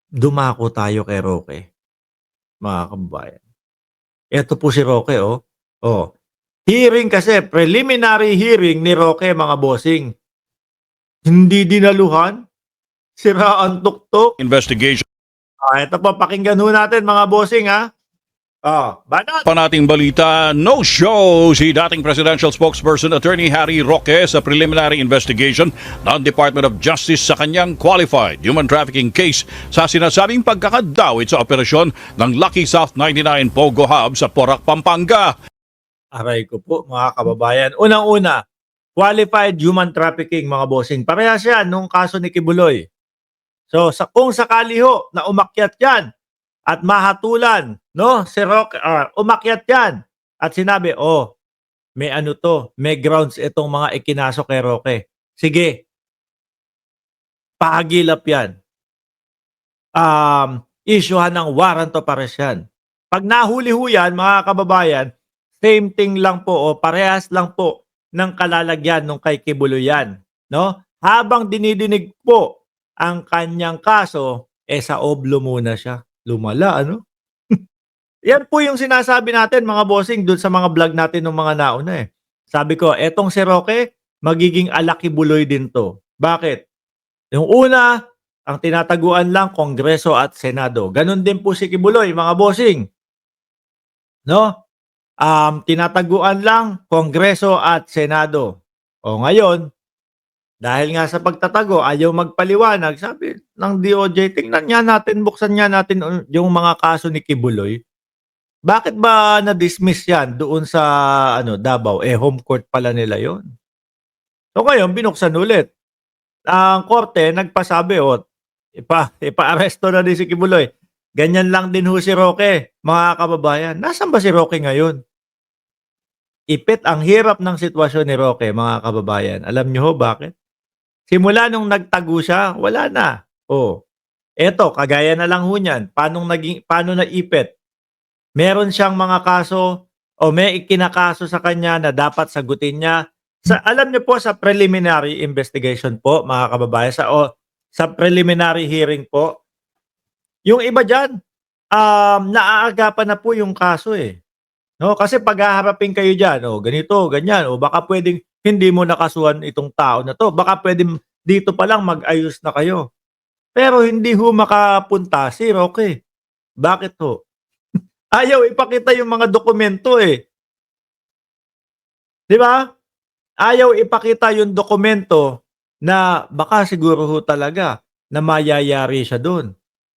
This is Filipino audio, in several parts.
Dumako tayo kay Roque, mga kababayan. Eto po si Roque, oh. Oh, hearing kasi, preliminary hearing ni Roque, mga bossing. Hindi dinaluhan, sira ang tuktok. Investigation Eto po, pakinggan ho natin, mga bossing, ha. Banat! pa nating balita, no show si dating presidential spokesperson Attorney Harry Roque sa preliminary investigation ng Department of Justice sa kanyang qualified human trafficking case sa sinasabing pagkakadawit sa operasyon ng Lucky South 99 Pogo Hub sa Porac, Pampanga. Aray ko po, mga kababayan. Unang-una, qualified human trafficking, mga bossing. Parehas yan nung kaso ni Kibuloy. So, kung sakali ho na umakyat yan at mahatulan, no, si Roque, umakyat yan at sinabi, oh, may ano to, may grounds itong mga ikinaso kay Roque. Sige, pahagilap yan. Issuehan ng warrant of arrest yan. Pag nahuli ho yan, mga kababayan, same thing lang po o parehas lang po ng kalalagyan nung kay Kibuloy yan. No? Habang dinidinig po ang kanyang kaso, sa oblo muna siya. Lumala, ano? Yan po yung sinasabi natin, mga bossing, dun sa mga vlog natin ng mga nauna eh. Sabi ko, etong si Roque, magiging alakibuloy din to. Bakit? Yung una, ang tinataguan lang, Kongreso at Senado. Ganon din po si Kibuloy, mga bossing. No? Tinataguan lang, Kongreso at Senado. O ngayon, dahil nga sa pagtatago, ayaw magpaliwanag, sabi ng DOJ, tingnan nga natin, buksan nga natin yung mga kaso ni Kibuloy. Bakit ba na-dismiss yan doon sa Davao? Home court pala nila yon. So ngayon, binuksan ulit. Ang korte nagpasabi, ipa-aresto na din si Kibuloy. Ganyan lang din ho si Roque, mga kababayan. Nasaan ba si Roque ngayon? Ipit ang hirap ng sitwasyon ni Roque, mga kababayan. Alam niyo ho bakit? Simula nung nagtago siya, wala na. Eto, kagaya na lang ho niyan. Paano naipit? Meron siyang mga kaso o may ikinakaso sa kanya na dapat sagutin niya. Alam niyo po sa preliminary investigation po, mga kababayan, sa preliminary hearing po, yung iba diyan, naaagapan na po yung kaso eh. No, kasi pag haharapin kayo diyan, ganito, ganyan, baka pwedeng hindi mo nakasuhan itong tao na to. Baka pwedeng dito pa lang mag-ayos na kayo. Pero hindi ho makapunta si Roque. Bakit ho? Ayaw ipakita yung mga dokumento eh. 'Di ba? Ayaw ipakita yung dokumento na baka siguro ho talaga na mayayari siya doon.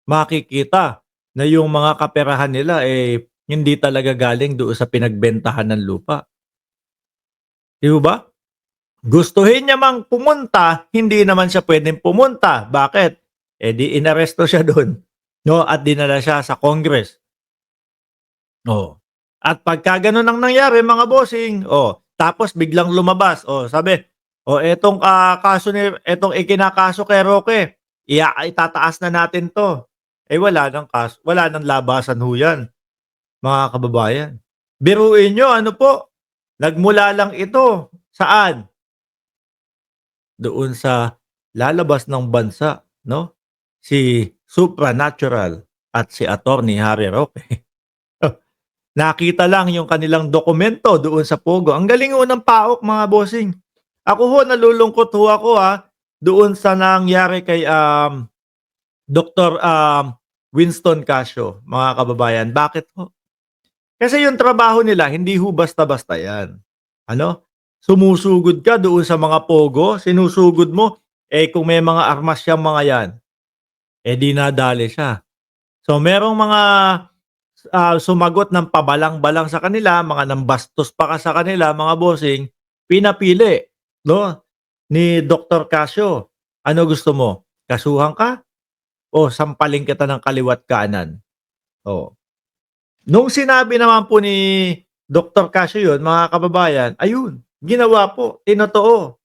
Makikita na yung mga kaperahan nila hindi talaga galing doon sa pinagbentahan ng lupa. 'Di ba? Gustuhin niya mang pumunta, hindi naman siya pwedeng pumunta. Bakit? Di inaresto siya doon, no? At dinala siya sa Congress. At pagka gano'n ang nangyari, mga bossing, tapos biglang lumabas, sabi, etong etong ikinakaso kay Roque, itataas na natin 'to. Wala nang labasan ho 'yan, mga kababayan. Biruin niyo ano po, nagmula lang ito, saan? Doon sa lalabas ng bansa, no? Si Supranatural at si Attorney Harry Roque. Nakita lang yung kanilang dokumento doon sa Pogo. Ang galing ho ng PAOK, mga bossing. Ako ho, nalulungkot ho ako doon sa nangyari kay Dr. Winston Casio, mga kababayan. Bakit ho? Kasi yung trabaho nila, hindi ho basta-basta yan. Sumusugod ka doon sa mga Pogo, sinusugod mo, kung may mga armas siyang mga yan, di nadali siya. So merong mga sumagot ng pabalang-balang sa kanila, mga nambastos pa ka sa kanila, mga bossing, pinapili, no, ni Dr. Casio. Ano gusto mo? Kasuhan ka? O sampaling kita ng kaliwat kanan? Nung sinabi naman po ni Dr. Casio yun, mga kababayan, ayun, ginawa po, tinotoo.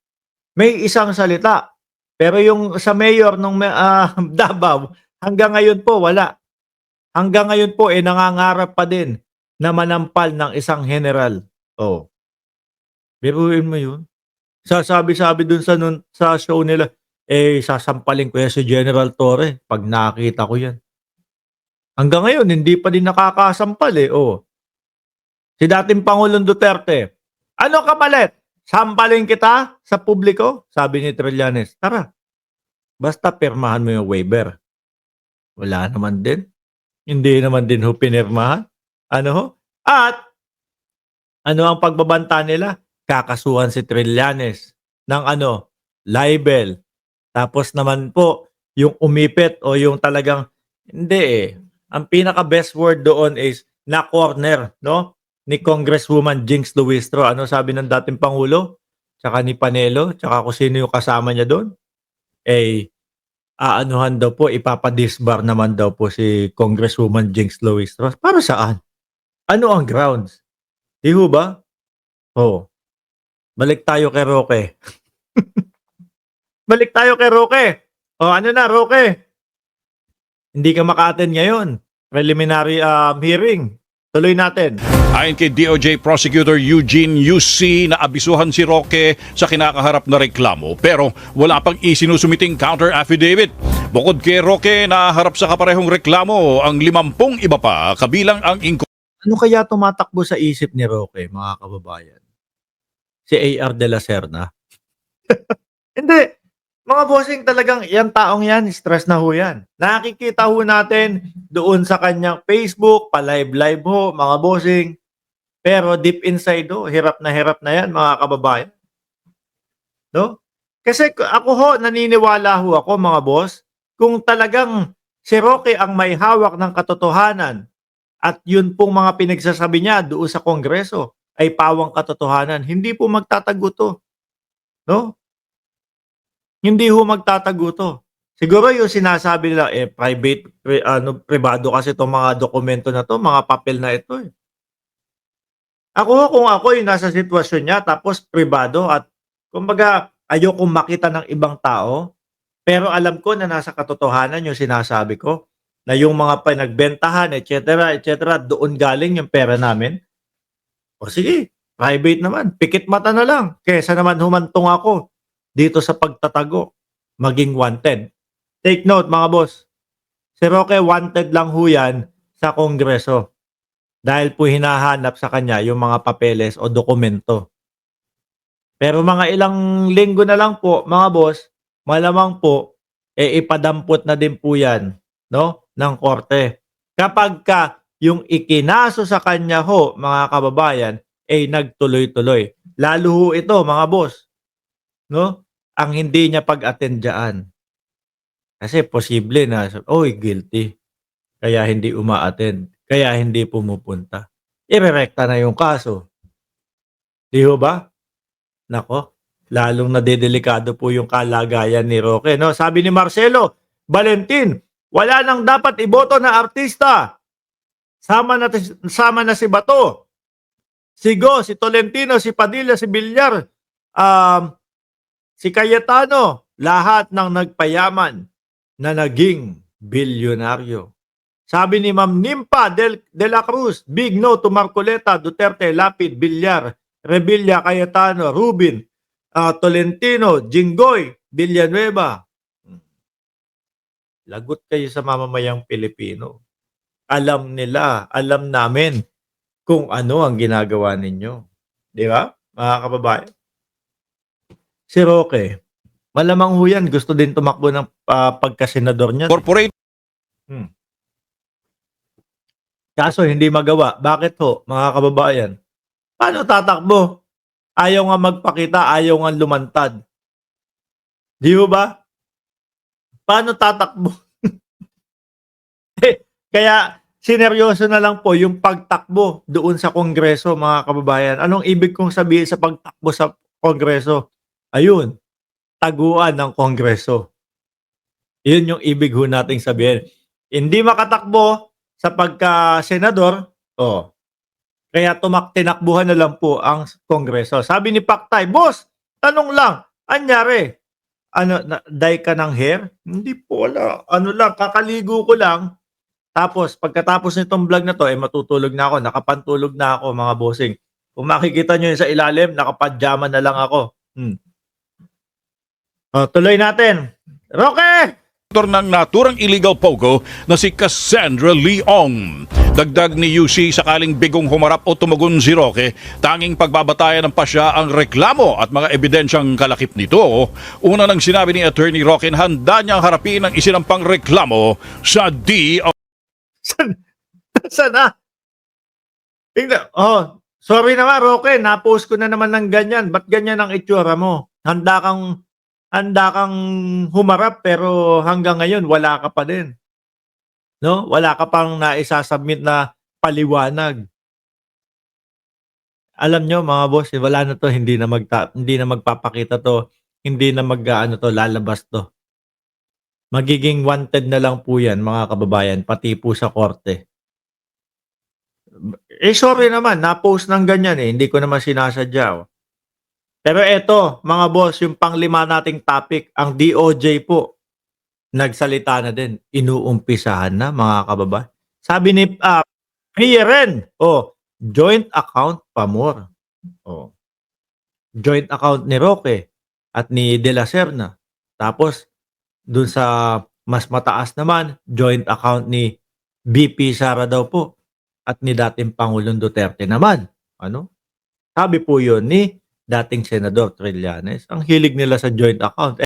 May isang salita. Pero yung sa mayor ng Davao, hanggang ngayon po, wala. Hanggang ngayon po, nangangarap pa din na manampal ng isang general. Biruin mo yun. Sasabi-sabi dun sa show nila, sasampalin ko yan si General Torre pag nakita ko yan. Hanggang ngayon, hindi pa din nakakasampal eh. Oh. Si dating Pangulong Duterte, ano kapalit? Sampalin kita sa publiko? Sabi ni Trillanes, tara, basta pirmahan mo yung waiver. Wala naman din. Hindi naman din ho pinirmahan. Ano ho? At ano ang pagbabanta nila? Kakasuhan si Trillanes ng libel. Tapos naman po, yung umipit o yung talagang, hindi eh. Ang pinaka-best word doon is na corner, no? Ni Congresswoman Jinx Luistro. Ano sabi ng dating Pangulo? Tsaka ni Panelo, tsaka kung sino yung kasama niya doon? Aanuhan daw po, ipapadisbar naman daw po si Congresswoman Jinx Luistro. Para saan? Ano ang grounds? Di ho ba? Oh. Balik tayo kay Roque. Balik tayo kay Roque. O ano na, Roque? Hindi ka maka-attend ngayon. Preliminary hearing. Tuloy natin. Ayon kay DOJ Prosecutor Eugene UC na abisuhan si Roque sa kinakaharap na reklamo pero wala pang isinusumiting counter affidavit. Bukod kay Roque na harap sa kaparehong reklamo ang 50 iba pa kabilang ang Ano kaya tumatakbo sa isip ni Roque, mga kababayan? Si A.R. de la Serna? Hindi. Mga bossing talagang yan taong yan, stress na ho yan. Nakikita ho natin doon sa kanyang Facebook, pa-live-live ho, mga bossing. Pero deep inside ho, hirap na yan, mga kababayan. No? Kasi ako ho, naniniwala ho ako, mga boss, kung talagang si Roque ang may hawak ng katotohanan at yun pong mga pinagsasabi niya doon sa Kongreso ay pawang katotohanan, hindi po magtatago to. No? Hindi ho magtatago to. Siguro yung sinasabi nila, privado kasi itong mga dokumento na to, mga papel na ito eh. Ako kung ako yung nasa sitwasyon niya, tapos privado at kumbaga ayokong makita ng ibang tao, pero alam ko na nasa katotohanan yung sinasabi ko, na yung mga pinagbentahan, etc., doon galing yung pera namin. O sige, private naman, pikit mata na lang, kesa naman humantong ako dito sa pagtatago, maging wanted. Take note mga boss, si Roque wanted lang ho yan sa Kongreso dahil po hinahanap sa kanya yung mga papeles o dokumento. Pero mga ilang linggo na lang po mga boss, malamang po ipadampot na din po yan, no, ng korte. Kapag ka yung ikinaso sa kanya ho, mga kababayan, nagtuloy-tuloy. Lalo ho ito, mga boss, no? Ang hindi niya pag-attend dyan. Kasi posible na, guilty. Kaya hindi uma-attend. Kaya hindi pumupunta. Irerekta na yung kaso. Di ho ba? Nako, lalong nadedelikado po yung kalagayan ni Roque. No? Sabi ni Marcelo Valentin, wala nang dapat iboto na artista. Sama na si Bato, si Go, si Tolentino, si Padilla, si Villar, si Cayetano, lahat ng nagpayaman na naging bilyonaryo. Sabi ni Ma'am Nimpa de la Cruz, big no to Marcoleta, Duterte, Lapid, Villar, Revilla, Cayetano, Rubin, Tolentino, Jinggoy, Villanueva. Lagot kayo sa mamamayang Pilipino. Alam nila, alam namin kung ano ang ginagawa ninyo. Di ba, mga kababayan? Si Roque, malamang ho yan, gusto din tumakbo ng pagkasenador niya. corporate Kaso hindi magawa. Bakit ho, mga kababayan? Paano tatakbo? Ayaw nga magpakita, ayaw nga lumantad. Di ba? Paano tatakbo? Kaya sineryoso na lang po yung pagtakbo doon sa Kongreso, mga kababayan. Anong ibig kong sabihin sa pagtakbo sa Kongreso? Ayun, taguan ng Kongreso. Yun yung ibig ho nating sabihin. Hindi makatakbo sa pagka-senador, kaya tinakbuhan na lang po ang Kongreso. Sabi ni Paktay, boss, tanong lang, anyari, dye ka ng hair? Hindi po, wala. Kakaligo ko lang. Tapos, pagkatapos nitong vlog na to, matutulog na ako, nakapantulog na ako, mga bossing. Kung makikita nyo yun sa ilalim, nakapadyama na lang ako. Tuloy natin. Roque! ng naturang illegal pogo na si Cassandra Leong. Dagdag ni UC, sakaling bigong humarap o tumugon si Roque, tanging pagbabatayan ng pasya ang reklamo at mga ebidensyang kalakip nito. Una nang sinabi ni Attorney Roque na handa niyang harapin ang isinampang reklamo sa DO. Sana? Tingnan. Sorry naman, Roque. Na-post ko na naman ng ganyan. Ba't ganyan ang itsura mo? Handa kang humarap pero hanggang ngayon wala ka pa din. No? Wala ka pang naisasubmit na paliwanag. Alam nyo mga boss, wala na to, hindi na magpapakita to, hindi na lalabas to. Magiging wanted na lang po yan mga kababayan, pati po sa korte. Sorry naman, na-post ng ganyan hindi ko naman sinasadya. Pero eto, mga boss, yung panglima nating topic, ang DOJ po, nagsalita na din. Inuumpisahan na, mga kababayan. Sabi ni Prieren, joint account pa more. Joint account ni Roque at ni De La Serna. Tapos, dun sa mas mataas naman, joint account ni BP Sara daw po at ni dating Pangulong Duterte naman. Sabi po yun ni dating Senador Trillanes. Ang hilig nila sa joint account.